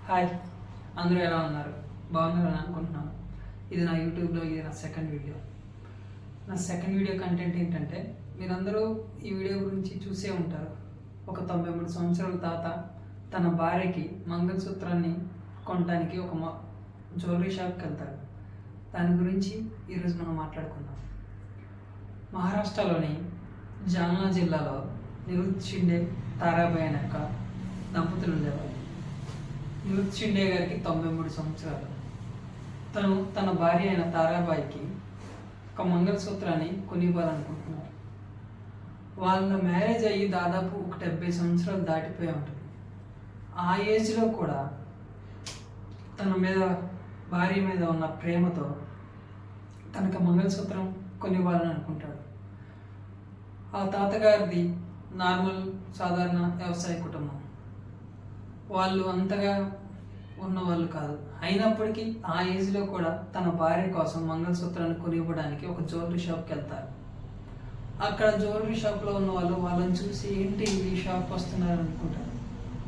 Hi, అందరూ ఎలా ఉన్నారు? బాగున్నారని అనుకుంటున్నాను. ఇది నా యూట్యూబ్లో ఇది నా సెకండ్ వీడియో. నా సెకండ్ వీడియో కంటెంట్ ఏంటంటే, మీరందరూ ఈ వీడియో గురించి చూసే ఉంటారు. ఒక 93 సంవత్సరాల తాత తన భార్యకి మంగళసూత్రాన్ని కొనడానికి ఒక జ్యువెలరీ షాప్కి వెళ్తాడు. దాని గురించి ఈరోజు మనం మాట్లాడుకుందాం. మహారాష్ట్రలోని జాల్నా జిల్లాలో నిరుత్ షిండే, తారాబాయి అనే ఒక దంపతులు ఉండేవారు. నిరుత్ షిండే గారికి 93 సంవత్సరాలు. తను తన భార్య అయిన తారాబాయికి ఒక మంగళసూత్రాన్ని కొనివ్వాలనుకుంటున్నారు. వాళ్ళ మ్యారేజ్ అయ్యి దాదాపు ఒక 70 సంవత్సరాలు దాటిపోయి ఉంటుంది. ఆ ఏజ్లో కూడా తన మీద భార్య మీద ఉన్న ప్రేమతో తనకు మంగళసూత్రం కొనివ్వాలని అనుకుంటాడు. ఆ తాతగారిది నార్మల్ సాధారణ వ్యవసాయ కుటుంబం. వాళ్ళు అంతగా ఉన్నవాళ్ళు కాదు. అయినప్పటికీ ఆ ఏజ్లో కూడా తన భార్య కోసం మంగళసూత్రాన్ని కొనివ్వడానికి ఒక జ్యువెలరీ షాప్కి వెళ్తారు. అక్కడ జ్యువెలరీ షాప్లో ఉన్న వాళ్ళని చూసి ఏంటి ఈ షాప్ వస్తున్నారు అనుకుంటారు.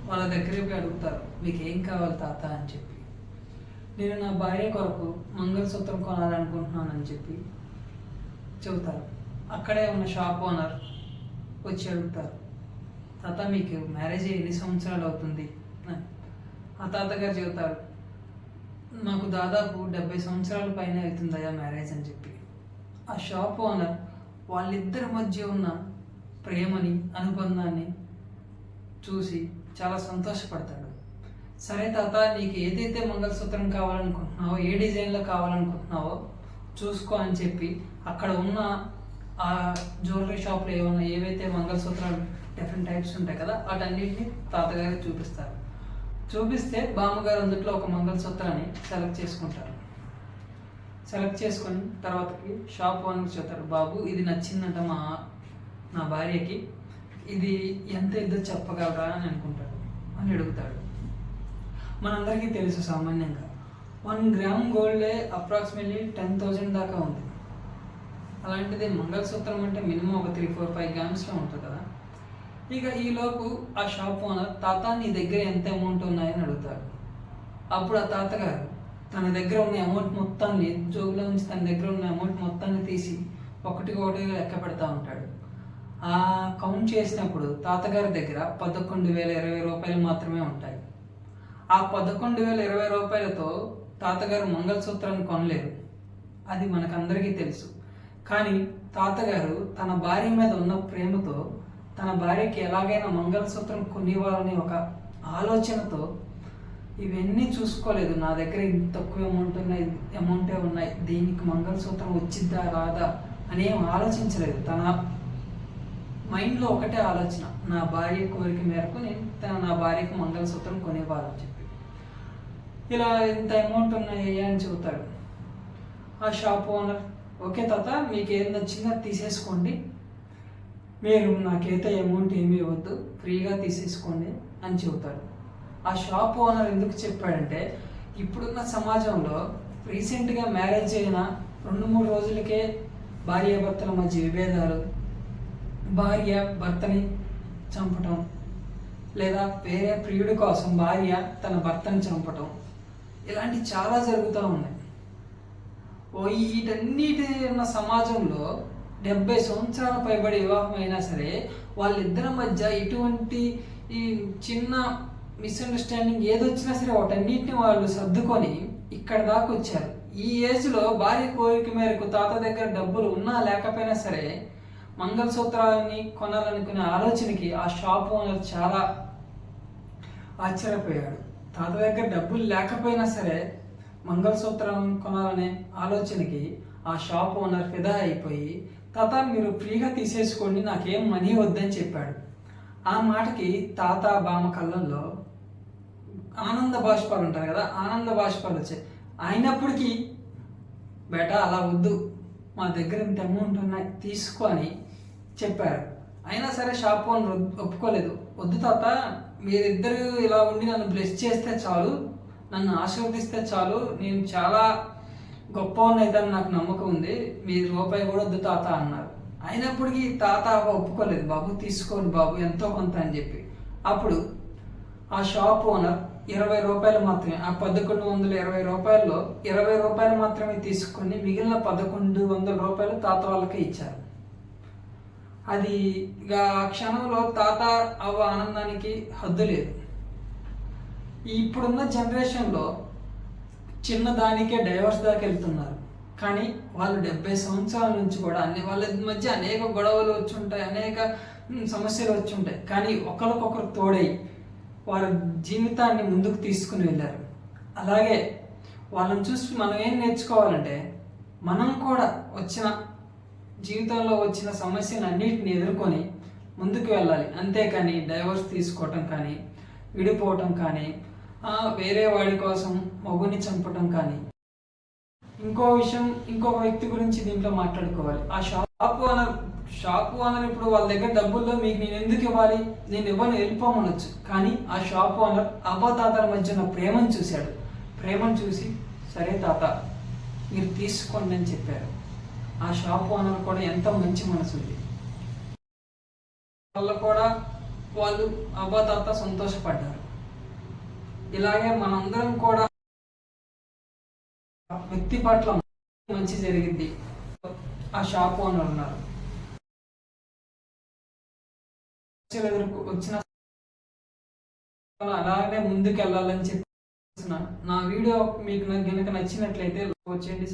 వాళ్ళ దగ్గరికి పోయి అడుగుతారు, మీకు ఏం కావాలి తాత అని చెప్పి. నేను నా భార్య కొరకు మంగళసూత్రం కొనాలనుకుంటున్నానని చెప్పి చెబుతారు. అక్కడే ఉన్న షాప్ ఓనర్ వచ్చి అడుగుతారు, తాత మీకు మ్యారేజ్ ఎన్ని సంవత్సరాలు అవుతుంది? ఆ తాతగారు చెబుతారు, నాకు దాదాపు 70 సంవత్సరాల పైన అవుతుందయ్యా మ్యారేజ్ అని చెప్పి. ఆ షాప్ ఓనర్ వాళ్ళిద్దరి మధ్య ఉన్న ప్రేమని, అనుబంధాన్ని చూసి చాలా సంతోషపడతాడు. సరే తాత, నీకు ఏదైతే మంగళసూత్రం కావాలనుకుంటున్నావో, ఏ డిజైన్లో కావాలనుకుంటున్నావో చూసుకో అని చెప్పి అక్కడ ఉన్న ఆ జ్యువెలరీ షాప్లో ఏవైతే మంగళసూత్రాలు డిఫరెంట్ టైప్స్ ఉంటాయి కదా, వాటన్నిటిని తాతగారికి చూపిస్తారు. చూపిస్తే బామ్మగారు అందుట్లో ఒక మంగళసూత్రాన్ని సెలెక్ట్ చేసుకుంటారు. సెలెక్ట్ చేసుకొని తర్వాతకి షాప్ ఓనర్కి చెప్తారు, బాబు ఇది నచ్చిందంట నా భార్యకి, ఇది ఎంత ఇద్దో చెప్పగలరా అని అని అడుగుతాడు. మనందరికీ తెలుసు సామాన్యంగా 1 గ్రామ్ గోల్డే అప్రాక్సిమేట్లీ 10,000 దాకా ఉంది. అలాంటిది మంగళసూత్రం అంటే మినిమం ఒక 3-4-5 గ్రామ్స్లో ఉంటుంది కదా. ఇక ఈలోపు ఆ షాప్ ఓనర్, తాత నీ దగ్గర ఎంత అమౌంట్ ఉన్నాయని అడుగుతాడు. అప్పుడు ఆ తాతగారు తన దగ్గర ఉన్న అమౌంట్ మొత్తాన్ని, జోబులో నుంచి తన దగ్గర ఉన్న అమౌంట్ మొత్తాన్ని తీసి ఒకటి లెక్క పెడతా ఉంటాడు. ఆ కౌంట్ చేసినప్పుడు తాతగారి దగ్గర 11,020 రూపాయలు మాత్రమే ఉంటాయి. ఆ 11,020 రూపాయలతో తాతగారు మంగళసూత్రాన్ని కొనలేరు, అది మనకందరికీ తెలుసు. కానీ తాతగారు తన భార్య మీద ఉన్న ప్రేమతో తన భార్యకి ఎలాగైనా మంగళసూత్రం కొనివ్వాలనే ఒక ఆలోచనతో ఇవన్నీ చూసుకోలేదు. నా దగ్గర ఇంత తక్కువ అమౌంటే ఉన్నాయి, దీనికి మంగళసూత్రం వచ్చిద్దా రాదా అని ఏం ఆలోచించలేదు. తన మైండ్లో ఒకటే ఆలోచన, నా భార్య కోరిక మేరకు నేను నా భార్యకు మంగళసూత్రం కొనివ్వాలని చెప్పి. ఇలా ఇంత అమౌంట్ ఉన్నాయి అని చెబుతాడు. ఆ షాప్ ఓనర్, ఓకే తాత, మీకు ఏది నచ్చిందో తీసేసుకోండి, మీరు నాకైతే అమౌంట్ ఏమీ ఇవ్వద్దు, ఫ్రీగా తీసేసుకోండి అని చెబుతాడు. ఆ షాప్ ఓనర్ ఎందుకు చెప్పాడంటే, ఇప్పుడున్న సమాజంలో రీసెంట్గా మ్యారేజ్ అయిన 2-3 రోజులకే భార్యాభర్తల మధ్య విభేదాలు, భార్య భర్తని చంపటం, లేదా వేరే ప్రియుడి కోసం భార్య తన భర్తని చంపటం, ఇలాంటి చాలా జరుగుతూ ఉన్నాయి. వీటన్నిటి ఉన్న సమాజంలో 70 సంవత్సరాల పైబడి వివాహం అయినా సరే వాళ్ళిద్దరి మధ్య ఇటువంటి ఈ చిన్న మిస్అండర్స్టాండింగ్ ఏదొచ్చినా సరే వాటన్నిటిని వాళ్ళు సర్దుకొని ఇక్కడ దాకా వచ్చారు. ఈ ఏజ్లో భార్య కోరిక మేరకు తాత దగ్గర డబ్బులు ఉన్నా లేకపోయినా సరే మంగళసూత్రాన్ని కొనాలనుకునే ఆలోచనకి ఆ షాప్ ఓనర్ చాలా ఆశ్చర్యపోయాడు. తాత దగ్గర డబ్బులు లేకపోయినా సరే మంగళసూత్రం కొనాలనే ఆలోచనకి ఆ షాప్ ఓనర్ ఫిదా అయిపోయి, తాత మీరు ఫ్రీగా తీసేసుకోండి, నాకేం మనీ వద్దని చెప్పాడు. ఆ మాటకి తాత బామ్మ కళ్ళల్లో ఆనంద బాష్పాలు ఉంటారు కదా, ఆనంద బాష్పాలు వచ్చాయి. అయినప్పటికీ బేటా అలా వద్దు, మా దగ్గర ఇంత అమౌంట్ ఉన్నాయి తీసుకో అని చెప్పారు. అయినా సరే షాప్ ఓనర్ ఒప్పుకోలేదు. వద్దు తాత, మీరిద్దరు ఇలా ఉండి నన్ను బ్లెస్ చేస్తే చాలు, నన్ను ఆశీర్వదిస్తే చాలు, నేను చాలా గొప్పవాడినైతే నాకు నమ్మకం ఉంది, మీరు రూపాయి కూడా వద్దు తాత అన్నారు. అయినప్పటికీ తాత ఒప్పుకోలేదు. బాబు తీసుకోండి బాబు, ఎంతో కొంత అని చెప్పి. అప్పుడు ఆ షాప్ ఓనర్ 20 రూపాయలు మాత్రమే, ఆ 1120 రూపాయల్లో 20 రూపాయలు మాత్రమే తీసుకొని మిగిలిన 1100 రూపాయలు తాత వాళ్ళకి ఇచ్చారు. అది ఇక ఆ క్షణంలో తాత అవ్వ ఆనందానికి హద్దు లేదు. ఇప్పుడున్న జనరేషన్లో చిన్నదానికే డైవర్స్ దాకా వెళ్తున్నారు. కానీ వాళ్ళు 70 సంవత్సరాల నుంచి కూడా వాళ్ళ మధ్య అనేక గొడవలు వచ్చి ఉంటాయి, అనేక సమస్యలు వచ్చి ఉంటాయి. కానీ ఒకరికొకరు తోడై వారి జీవితాన్ని ముందుకు తీసుకుని వెళ్ళారు. అలాగే వాళ్ళని చూసి మనం ఏం నేర్చుకోవాలంటే, మనం కూడా జీవితంలో వచ్చిన సమస్యలన్నిటిని ఎదుర్కొని ముందుకు వెళ్ళాలి. అంతేకాని డైవర్స్ తీసుకోవటం కానీ, విడిపోవటం కానీ, వేరే వాడి కోసం మగుని చంపటం కానీ. ఇంకో విషయం, ఇంకొక వ్యక్తి గురించి దీంట్లో మాట్లాడుకోవాలి. ఆ షాప్ ఓనర్ ఇప్పుడు వాళ్ళ దగ్గర డబ్బుల్లో మీకు నేను ఎందుకు ఇవ్వాలి, నేను ఇవ్వను, వెళ్ళిపోమనొచ్చు. కానీ ఆ షాప్ ఓనర్ అవ్వతాతల మధ్య ఉన్న ప్రేమను చూశాడు. ప్రేమను చూసి సరే తాత మీరు తీసుకోండి అని చెప్పారు. ఆ షాప్ ఓనర్ కూడా ఎంతో మంచి మనసు ఉంది. వాళ్ళు అవ్వతాత సంతోషపడ్డారు. ఇలాగే మనందరం కూడా వ్యక్తి పట్ల మంచి జరిగింది. ఆ షాప్ ఓనర్ ఉన్నారు, వచ్చిన అలాగే ముందుకు వెళ్ళాలని చెప్పి నా వీడియో మీకు గనుక నచ్చినట్లయితే వచ్చేయండి.